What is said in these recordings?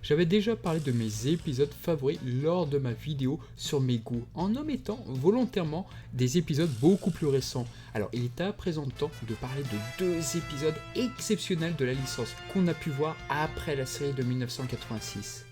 j'avais déjà parlé de mes épisodes favoris lors de ma vidéo sur mes goûts, en omettant volontairement des épisodes beaucoup plus récents. Alors il est à présent temps de parler de 2 épisodes exceptionnels de la licence qu'on a pu voir après la série de 1986.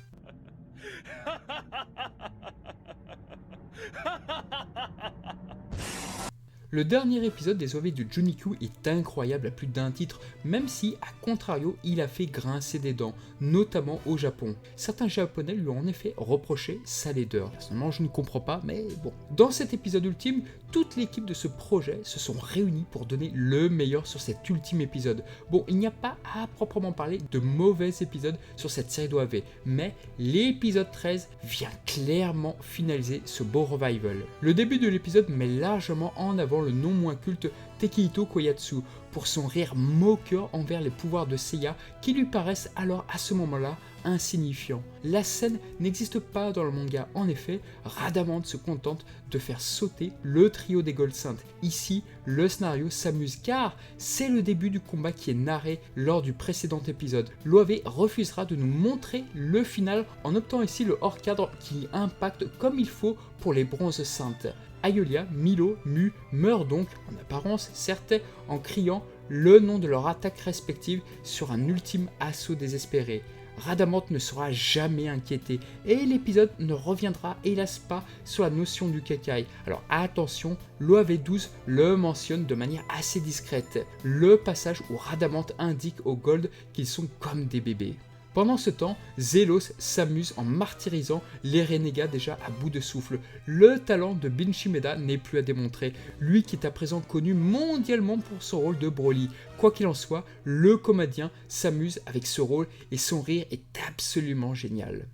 Le dernier épisode des OAV de Junikyu est incroyable à plus d'un titre, même si, à contrario, il a fait grincer des dents, notamment au Japon. Certains japonais lui ont en effet reproché sa laideur. Personnellement, je ne comprends pas, mais bon. Dans cet épisode ultime, toute l'équipe de ce projet se sont réunies pour donner le meilleur sur cet ultime épisode. Bon, il n'y a pas à proprement parler de mauvais épisodes sur cette série d'OAV, mais l'épisode 13 vient clairement finaliser ce beau revival. Le début de l'épisode met largement en avant le non moins culte Takehito Koyatsu pour son rire moqueur envers les pouvoirs de Seiya qui lui paraissent alors à ce moment-là insignifiants. La scène n'existe pas dans le manga, en effet, Radamanth se contente de faire sauter le trio des Gold Saints. Ici, le scénario s'amuse car c'est le début du combat qui est narré lors du précédent épisode. L'OAV refusera de nous montrer le final en optant ici le hors-cadre qui impacte comme il faut pour les bronzes saintes. Aeolia, Milo, Mu meurent donc, en apparence certes, en criant le nom de leur attaque respective sur un ultime assaut désespéré. Radamanth ne sera jamais inquiété et l'épisode ne reviendra hélas pas sur la notion du Kekai. Alors attention, l'OAV12 le mentionne de manière assez discrète, le passage où Radamanth indique aux Gold qu'ils sont comme des bébés. Pendant ce temps, Zelos s'amuse en martyrisant les renégats déjà à bout de souffle. Le talent de Bin Shimeda n'est plus à démontrer, lui qui est à présent connu mondialement pour son rôle de Broly. Quoi qu'il en soit, le comédien s'amuse avec ce rôle et son rire est absolument génial.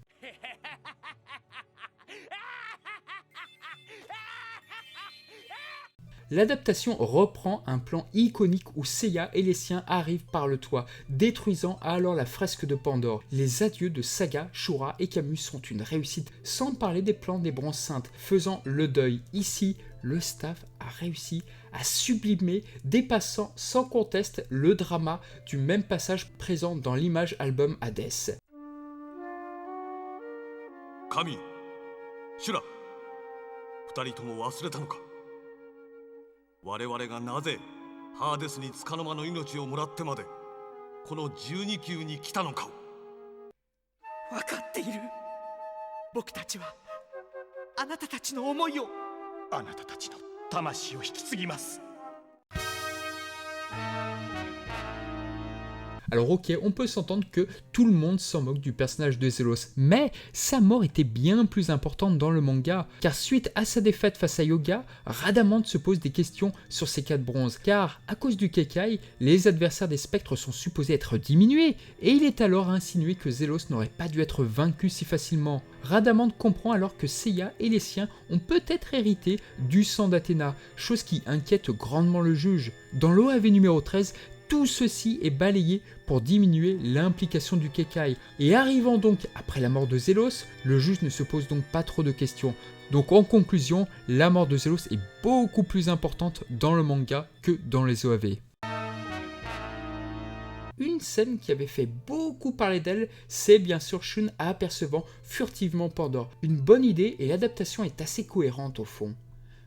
L'adaptation reprend un plan iconique où Seiya et les siens arrivent par le toit, détruisant alors la fresque de Pandore. Les adieux de Saga, Shura et Camus sont une réussite, sans parler des plans des bronzes saintes, faisant le deuil. Ici, le staff a réussi à sublimer, dépassant sans conteste le drama du même passage présent dans l'image album Hades. Kami, Shura, 二人とも忘れたのか。我々がなぜハーデスに束の間の命をもらってまでこの12級に来たのかを。分かっている。僕たちはあなたたちの思いを、あなたたちの魂を引き継ぎます。 Alors ok, on peut s'entendre que tout le monde s'en moque du personnage de Zelos, mais sa mort était bien plus importante dans le manga, car suite à sa défaite face à Yoga, Radamanth se pose des questions sur ses 4 bronzes, car à cause du Kekai, les adversaires des spectres sont supposés être diminués, et il est alors insinué que Zelos n'aurait pas dû être vaincu si facilement. Radamanth comprend alors que Seiya et les siens ont peut-être hérité du sang d'Athéna, chose qui inquiète grandement le juge. Dans l'OAV numéro 13, tout ceci est balayé pour diminuer l'implication du Kekai. Et arrivant donc après la mort de Zelos, le juge ne se pose donc pas trop de questions. Donc en conclusion, la mort de Zelos est beaucoup plus importante dans le manga que dans les OAV. Une scène qui avait fait beaucoup parler d'elle, c'est bien sûr Shun apercevant furtivement Pandore. Une bonne idée et l'adaptation est assez cohérente au fond.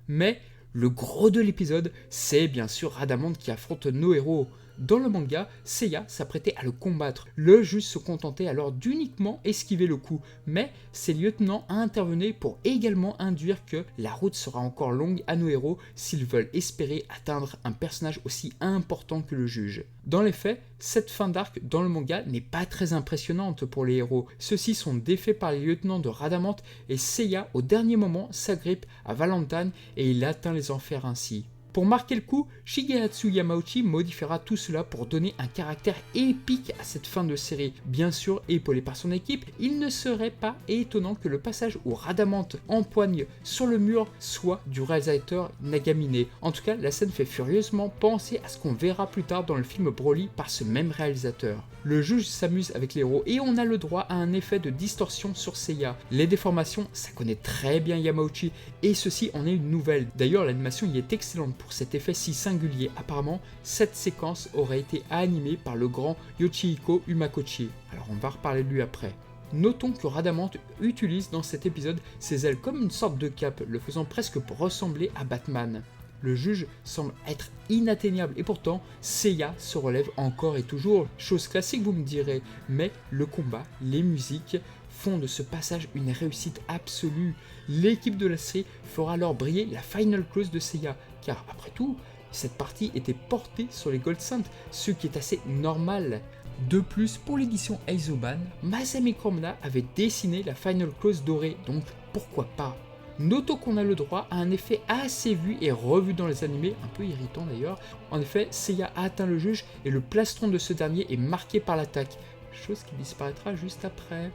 Mais le gros de l'épisode, c'est bien sûr Radamanth qui affronte nos héros. Dans le manga, Seiya s'apprêtait à le combattre. Le juge se contentait alors d'uniquement esquiver le coup, mais ses lieutenants intervenaient pour également induire que la route sera encore longue à nos héros s'ils veulent espérer atteindre un personnage aussi important que le juge. Dans les faits, cette fin d'arc dans le manga n'est pas très impressionnante pour les héros. Ceux-ci sont défaits par les lieutenants de Radamanth et Seiya au dernier moment s'agrippe à Valentine et il atteint les enfers ainsi. Pour marquer le coup, Shigehatsu Yamauchi modifiera tout cela pour donner un caractère épique à cette fin de série. Bien sûr, épaulé par son équipe, il ne serait pas étonnant que le passage où Radamanth empoigne sur le mur soit du réalisateur Nagamine. En tout cas, la scène fait furieusement penser à ce qu'on verra plus tard dans le film Broly par ce même réalisateur. Le juge s'amuse avec les héros et on a le droit à un effet de distorsion sur Seiya. Les déformations, ça connaît très bien Yamauchi et ceci en est une nouvelle. D'ailleurs, l'animation y est excellente pour cet effet si singulier. Apparemment, cette séquence aurait été animée par le grand Yoshihiko Umakochi. Alors on va reparler de lui après. Notons que Radamanth utilise dans cet épisode ses ailes comme une sorte de cape, le faisant presque ressembler à Batman. Le juge semble être inatteignable et pourtant Seiya se relève encore et toujours. Chose classique vous me direz, mais le combat, les musiques font de ce passage une réussite absolue. L'équipe de la série fera alors briller la Final Close de Seiya, car après tout, cette partie était portée sur les Gold Saints, ce qui est assez normal. De plus, pour l'édition Eizoban, Masami Kurumada avait dessiné la Final Close dorée, donc pourquoi pas. Notons qu'on a le droit à un effet assez vu et revu dans les animés, un peu irritant d'ailleurs. En effet, Seiya a atteint le juge et le plastron de ce dernier est marqué par l'attaque, chose qui disparaîtra juste après.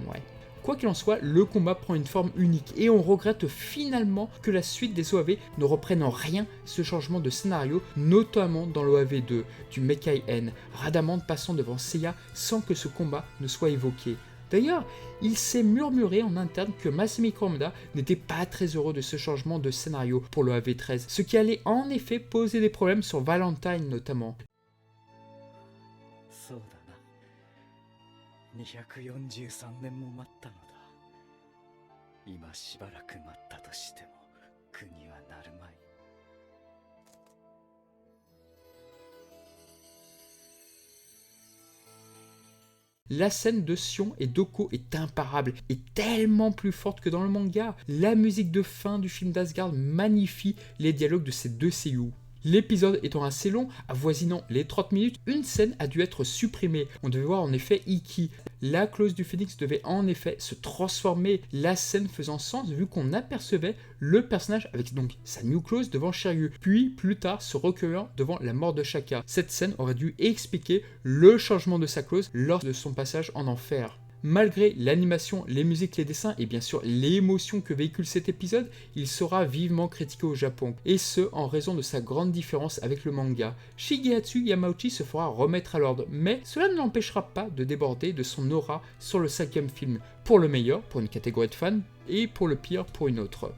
Ouais. Quoi qu'il en soit, le combat prend une forme unique et on regrette finalement que la suite des OAV ne reprenne en rien ce changement de scénario, notamment dans l'OAV 2 du Mekai N, Radamanth passant devant Seiya sans que ce combat ne soit évoqué. D'ailleurs, il s'est murmuré en interne que Masami Kurumada n'était pas très heureux de ce changement de scénario pour le AV13, ce qui allait en effet poser des problèmes sur Valentine notamment. 243年も待ったのだ。今しばらく待ったとしても苦にはなるまい。La scène de Sion et Doko est imparable et tellement plus forte que dans le manga. La musique de fin du film d'Asgard magnifie les dialogues de ces deux seiyuu. L'épisode étant assez long, avoisinant les 30 minutes, une scène a dû être supprimée. On devait voir en effet Ikki. La clause du phénix devait en effet se transformer, la scène faisant sens vu qu'on apercevait le personnage avec donc sa new clause devant Shiryu, puis plus tard se recueillant devant la mort de Shaka. Cette scène aurait dû expliquer le changement de sa clause lors de son passage en enfer. Malgré l'animation, les musiques, les dessins et bien sûr l'émotion que véhicule cet épisode, il sera vivement critiqué au Japon, et ce en raison de sa grande différence avec le manga. Shigehatsu Yamauchi se fera remettre à l'ordre, mais cela ne l'empêchera pas de déborder de son aura sur le 5e film, pour le meilleur pour une catégorie de fans, et pour le pire pour une autre.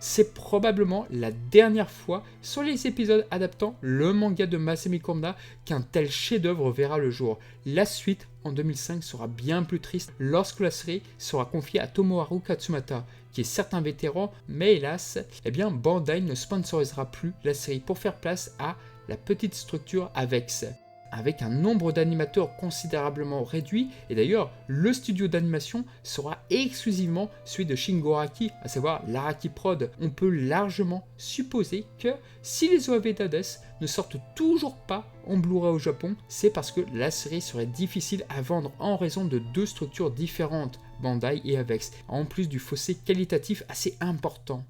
C'est probablement la dernière fois sur les épisodes adaptant le manga de Masami Kurumada qu'un tel chef-d'œuvre verra le jour. La suite, en 2005, sera bien plus triste lorsque la série sera confiée à Tomoharu Katsumata, qui est certes un vétéran, mais hélas, Bandai ne sponsorisera plus la série pour faire place à la petite structure Avex, avec un nombre d'animateurs considérablement réduit, et d'ailleurs, le studio d'animation sera exclusivement celui de Shingo Araki, à savoir l'Araki Prod. On peut largement supposer que si les OAV d'Hades ne sortent toujours pas en Blu-ray au Japon, c'est parce que la série serait difficile à vendre en raison de deux structures différentes, Bandai et Avex, en plus du fossé qualitatif assez important.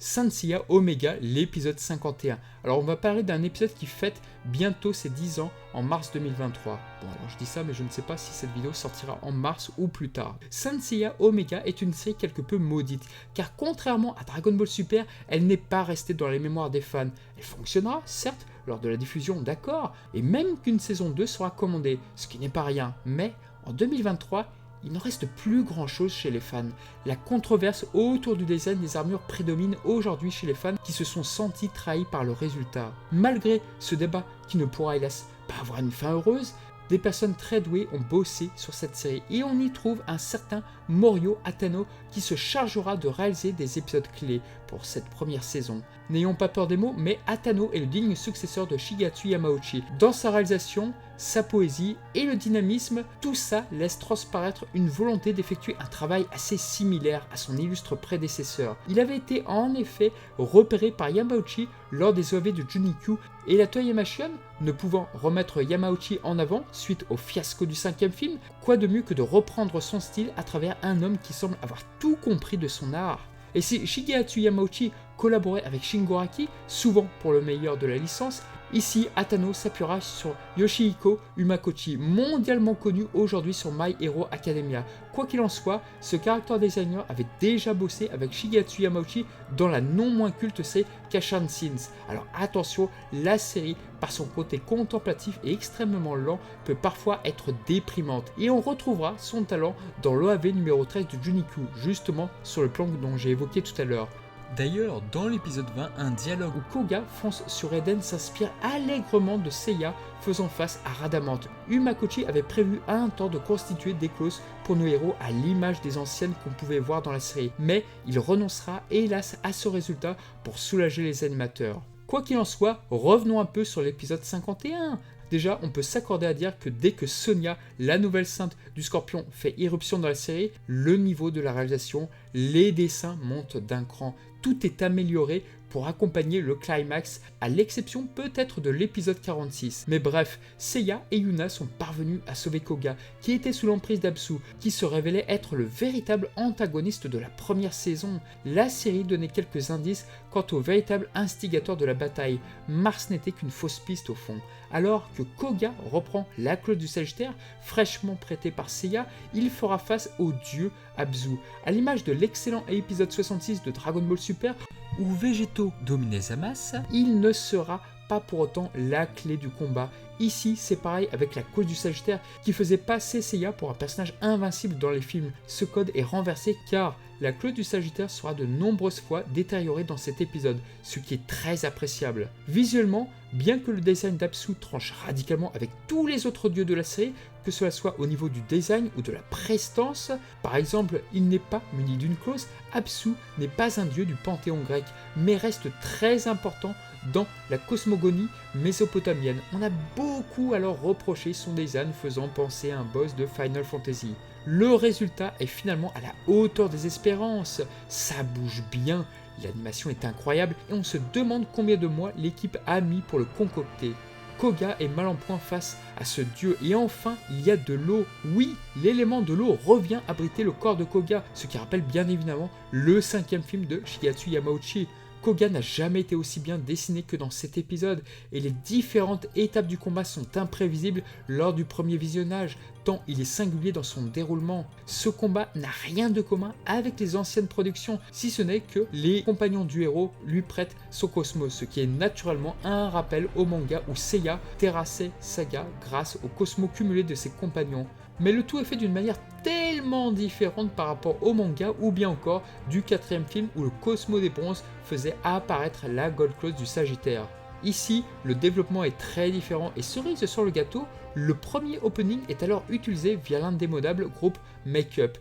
Saint Seiya Omega, l'épisode 51. Alors on va parler d'un épisode qui fête bientôt ses 10 ans en mars 2023. Bon alors je dis ça mais je ne sais pas si cette vidéo sortira en mars ou plus tard. Saint Seiya Omega est une série quelque peu maudite, car contrairement à Dragon Ball Super, elle n'est pas restée dans les mémoires des fans. Elle fonctionnera, certes, lors de la diffusion, d'accord, et même qu'une saison 2 sera commandée, ce qui n'est pas rien, mais en 2023, il n'en reste plus grand chose chez les fans. La controverse autour du design des armures prédomine aujourd'hui chez les fans qui se sont sentis trahis par le résultat. Malgré ce débat qui ne pourra hélas pas avoir une fin heureuse, des personnes très douées ont bossé sur cette série et on y trouve un certain Morio Atano qui se chargera de réaliser des épisodes clés pour cette première saison. N'ayons pas peur des mots, mais Atano est le digne successeur de Shigehatsu Yamauchi. Dans sa réalisation, sa poésie et le dynamisme, tout ça laisse transparaître une volonté d'effectuer un travail assez similaire à son illustre prédécesseur. Il avait été en effet repéré par Yamauchi lors des OAV de Junikyu et la Toyamashien, ne pouvant remettre Yamauchi en avant suite au fiasco du 5e film, quoi de mieux que de reprendre son style à travers un homme qui semble avoir tout compris de son art. Et si Shigehatsu Yamauchi collaborait avec Shingo Araki, souvent pour le meilleur de la licence, ici Atano s'appuiera sur Yoshihiko Umakochi, mondialement connu aujourd'hui sur My Hero Academia. Quoi qu'il en soit, ce character designer avait déjà bossé avec Shigehatsu Yamauchi dans la non moins culte série Kashan Sins. Alors attention, la série, par son côté contemplatif et extrêmement lent, peut parfois être déprimante. Et on retrouvera son talent dans l'OAV numéro 13 de Junikyu, justement sur le plan dont j'ai évoqué tout à l'heure. D'ailleurs, dans l'épisode 20, un dialogue où Koga fonce sur Eden s'inspire allègrement de Seiya faisant face à Radamante. Umakochi avait prévu à un temps de constituer des clauses pour nos héros à l'image des anciennes qu'on pouvait voir dans la série, mais il renoncera hélas à ce résultat pour soulager les animateurs. Quoi qu'il en soit, revenons un peu sur l'épisode 51. Déjà, on peut s'accorder à dire que dès que Sonia, la nouvelle sainte du Scorpion, fait irruption dans la série, le niveau de la réalisation, les dessins montent d'un cran. Tout est amélioré pour accompagner le climax, à l'exception peut-être de l'épisode 46. Mais bref, Seiya et Yuna sont parvenus à sauver Koga, qui était sous l'emprise d'Absu, qui se révélait être le véritable antagoniste de la première saison. La série donnait quelques indices quant au véritable instigateur de la bataille. Mars n'était qu'une fausse piste au fond. Alors que Koga reprend la clause du Sagittaire, fraîchement prêtée par Seiya, il fera face au dieu Absu. À l'image de l'excellent épisode 66 de Dragon Ball Super, où Végéto dominait Zamasu, il ne sera pas pour autant la clé du combat. Ici, c'est pareil avec la clause du Sagittaire qui faisait passer Seiya pour un personnage invincible dans les films. Ce code est renversé car la clause du Sagittaire sera de nombreuses fois détériorée dans cet épisode, ce qui est très appréciable. Visuellement, bien que le design d'Absu tranche radicalement avec tous les autres dieux de la série, que cela soit au niveau du design ou de la prestance, par exemple, il n'est pas muni d'une clause, Absu n'est pas un dieu du panthéon grec, mais reste très important dans la cosmogonie mésopotamienne. On a beaucoup alors reproché son design faisant penser à un boss de Final Fantasy. Le résultat est finalement à la hauteur des espérances, ça bouge bien, l'animation est incroyable et on se demande combien de mois l'équipe a mis pour le concocter. Koga est mal en point face à ce dieu et enfin il y a de l'eau. Oui, l'élément de l'eau revient abriter le corps de Koga, ce qui rappelle bien évidemment le 5e film de Shigetsu Yamauchi. Koga n'a jamais été aussi bien dessiné que dans cet épisode, et les différentes étapes du combat sont imprévisibles lors du premier visionnage, tant il est singulier dans son déroulement. Ce combat n'a rien de commun avec les anciennes productions, si ce n'est que les compagnons du héros lui prêtent son cosmos, ce qui est naturellement un rappel au manga où Seiya terrassait Saga grâce au cosmos cumulé de ses compagnons. Mais le tout est fait d'une manière tellement différente par rapport au manga ou bien encore du 4e film où le Cosmos des Bronzes faisait apparaître la Gold Clause du Sagittaire. Ici, le développement est très différent et cerise sur le gâteau, le premier opening est alors utilisé via l'indémodable groupe Make Up.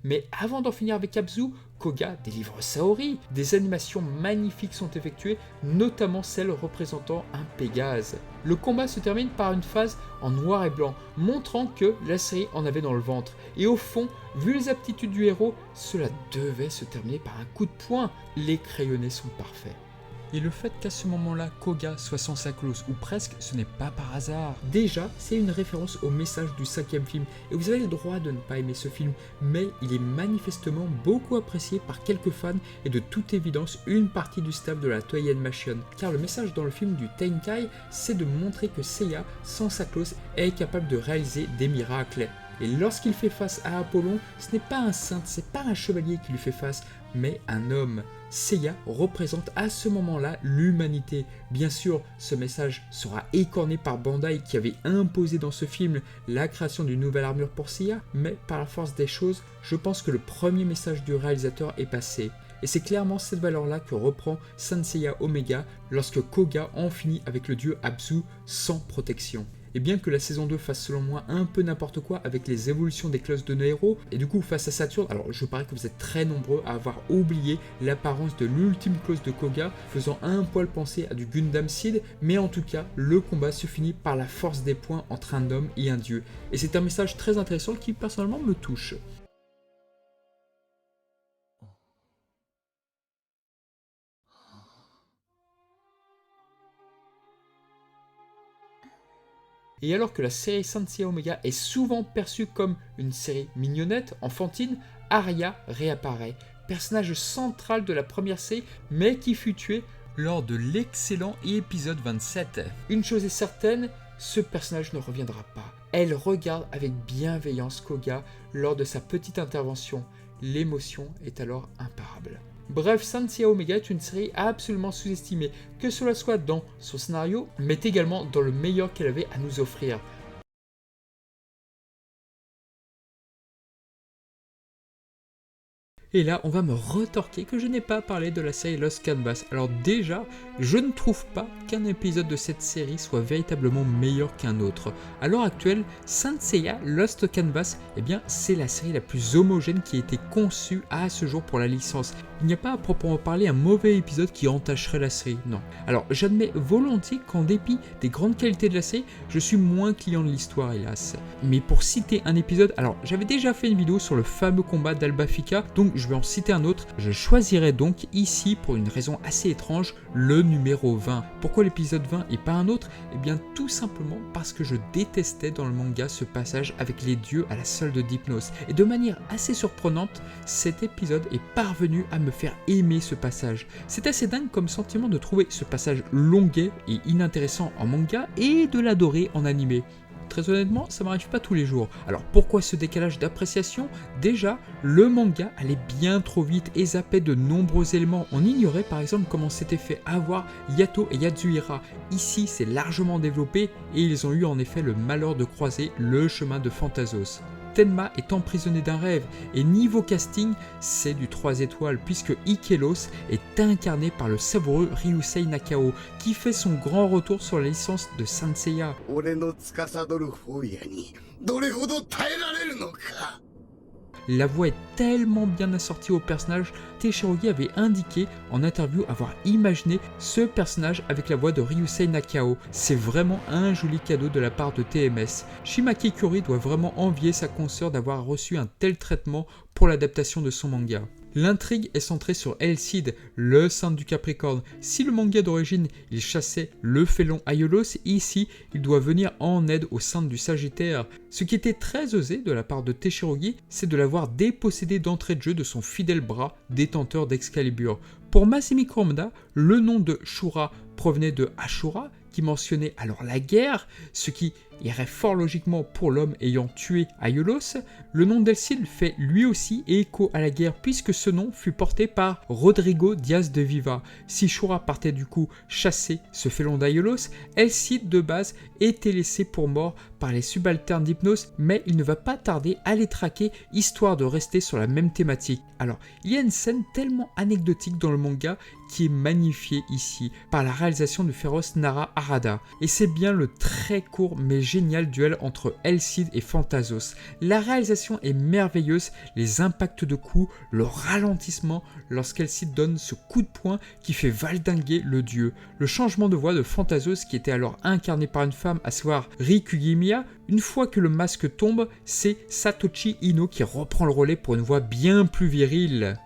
Mais avant d'en finir avec Absu, Koga délivre Saori. Des animations magnifiques sont effectuées, notamment celles représentant un Pégase. Le combat se termine par une phase en noir et blanc, montrant que la série en avait dans le ventre. Et au fond, vu les aptitudes du héros, cela devait se terminer par un coup de poing. Les crayonnés sont parfaits. Et le fait qu'à ce moment-là, Koga soit sans sa clause, ou presque, ce n'est pas par hasard. Déjà, c'est une référence au message du 5e film, et vous avez le droit de ne pas aimer ce film, mais il est manifestement beaucoup apprécié par quelques fans, et de toute évidence, une partie du staff de la Toei Animation. Car le message dans le film du Tenkai, c'est de montrer que Seiya, sans sa clause, est capable de réaliser des miracles. Et lorsqu'il fait face à Apollon, ce n'est pas un saint, c'est pas un chevalier qui lui fait face, mais un homme. Seiya représente à ce moment-là l'humanité. Bien sûr, ce message sera écorné par Bandai qui avait imposé dans ce film la création d'une nouvelle armure pour Seiya, mais par la force des choses, je pense que le premier message du réalisateur est passé. Et c'est clairement cette valeur-là que reprend Saint Seiya Omega lorsque Koga en finit avec le dieu Absu sans protection. Et bien que la saison 2 fasse selon moi un peu n'importe quoi avec les évolutions des clauses de nos héros, et du coup face à Saturne, alors je parie que vous êtes très nombreux à avoir oublié l'apparence de l'ultime clause de Koga, faisant un poil penser à du Gundam Seed, mais en tout cas, le combat se finit par la force des points entre un homme et un dieu. Et c'est un message très intéressant qui personnellement me touche. Et alors que la série Saint Seiya Omega est souvent perçue comme une série mignonnette, enfantine, Arya réapparaît, personnage central de la première série, mais qui fut tué lors de l'excellent épisode 27. Une chose est certaine, ce personnage ne reviendra pas. Elle regarde avec bienveillance Koga lors de sa petite intervention. l'émotion est alors imparable. Bref, Saint Seiya Omega est une série absolument sous-estimée, que cela soit dans son scénario, mais également dans le meilleur qu'elle avait à nous offrir. Et là, on va me retorquer que je n'ai pas parlé de la série Lost Canvas. Alors déjà, je ne trouve pas qu'un épisode de cette série soit véritablement meilleur qu'un autre. À l'heure actuelle, Saint Seiya Lost Canvas, eh bien, c'est la série la plus homogène qui a été conçue à ce jour pour la licence. Il n'y a pas à proprement parler un mauvais épisode qui entacherait la série, non. Alors, j'admets volontiers qu'en dépit des grandes qualités de la série, je suis moins client de l'histoire, hélas. Mais pour citer un épisode, alors j'avais déjà fait une vidéo sur le fameux combat d'Alba Fika, donc je vais en citer un autre. Je choisirai donc ici, pour une raison assez étrange, le numéro 20. Pourquoi l'épisode 20 et pas un autre? Eh bien tout simplement parce que je détestais dans le manga ce passage avec les dieux à la solde d'Hypnos. Et de manière assez surprenante, cet épisode est parvenu à me faire aimer ce passage. C'est assez dingue comme sentiment de trouver ce passage longuet et inintéressant en manga et de l'adorer en animé. Très honnêtement, ça m'arrive pas tous les jours. Alors pourquoi ce décalage d'appréciation? Déjà, le manga allait bien trop vite et zappait de nombreux éléments. On ignorait par exemple comment s'était fait avoir Yato et Yatsuhira. Ici, c'est largement développé et ils ont eu en effet le malheur de croiser le chemin de Phantasos. Tenma est emprisonné d'un rêve et niveau casting, c'est du 3 étoiles puisque Ikelos est incarné par le savoureux Ryusei Nakao qui fait son grand retour sur la licence de Saint Seiya. La voix est tellement bien assortie au personnage, Teshirogi avait indiqué en interview avoir imaginé ce personnage avec la voix de Ryusei Nakao. C'est vraiment un joli cadeau de la part de TMS. Shimaki Kuri doit vraiment envier sa consoeur d'avoir reçu un tel traitement pour l'adaptation de son manga. L'intrigue est centrée sur Elcid, le saint du Capricorne. Si le manga d'origine il chassait le félon Aiolos, ici il doit venir en aide au saint du Sagittaire. Ce qui était très osé de la part de Teshirogi, c'est de l'avoir dépossédé d'entrée de jeu de son fidèle bras détenteur d'Excalibur. Pour Masami Kurumada, le nom de Shura provenait de Ashura, qui mentionnait alors la guerre, ce qui irait fort logiquement pour l'homme ayant tué Aiolos. Le nom d'Elcid fait lui aussi écho à la guerre puisque ce nom fut porté par Rodrigo Diaz de Viva. Si Shura partait du coup chasser ce félon d'Aiolos, Elcid de base était laissé pour mort par les subalternes d'Hypnos, mais il ne va pas tarder à les traquer histoire de rester sur la même thématique. Alors, il y a une scène tellement anecdotique dans le manga qui est magnifiée ici par la réalisation du féroce Nara Harada. Et c'est bien le très court mais génial duel entre Elcid et Phantasos. La réalisation est merveilleuse, les impacts de coups, le ralentissement lorsqu'Elcid donne ce coup de poing qui fait valdinguer le dieu. Le changement de voix de Phantasos qui était alors incarné par une femme, à savoir Rikugimiya, une fois que le masque tombe, c'est Satoshi Ino qui reprend le relais pour une voix bien plus virile.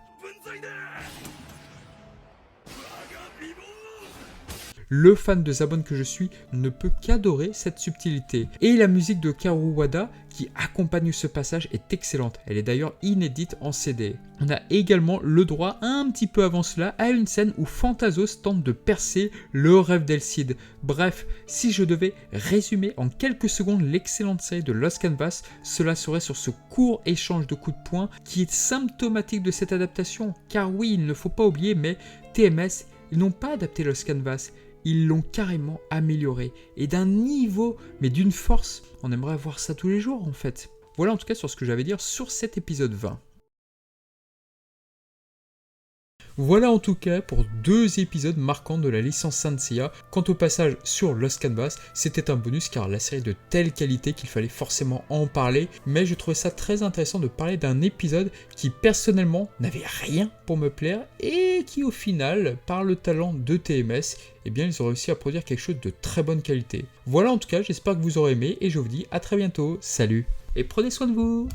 Le fan de Zabon que je suis ne peut qu'adorer cette subtilité. Et la musique de Kaoru Wada qui accompagne ce passage est excellente. Elle est d'ailleurs inédite en CD. On a également le droit un petit peu avant cela à une scène où Phantasos tente de percer le rêve d'Elcid. Bref, si je devais résumer en quelques secondes l'excellente série de Lost Canvas, cela serait sur ce court échange de coups de poing qui est symptomatique de cette adaptation. Car oui, il ne faut pas oublier, mais TMS, ils n'ont pas adapté Lost Canvas. Ils l'ont carrément amélioré, et d'un niveau, mais d'une force, on aimerait voir ça tous les jours en fait. Voilà en tout cas sur ce que j'avais à dire sur cet épisode 20. Voilà en tout cas pour 2 épisodes marquants de la licence Saint Seiya. Quant au passage sur Lost Canvas, c'était un bonus car la série est de telle qualité qu'il fallait forcément en parler, mais je trouvais ça très intéressant de parler d'un épisode qui personnellement n'avait rien pour me plaire et qui au final, par le talent de TMS, eh bien ils ont réussi à produire quelque chose de très bonne qualité. Voilà en tout cas, j'espère que vous aurez aimé et je vous dis à très bientôt, salut et prenez soin de vous.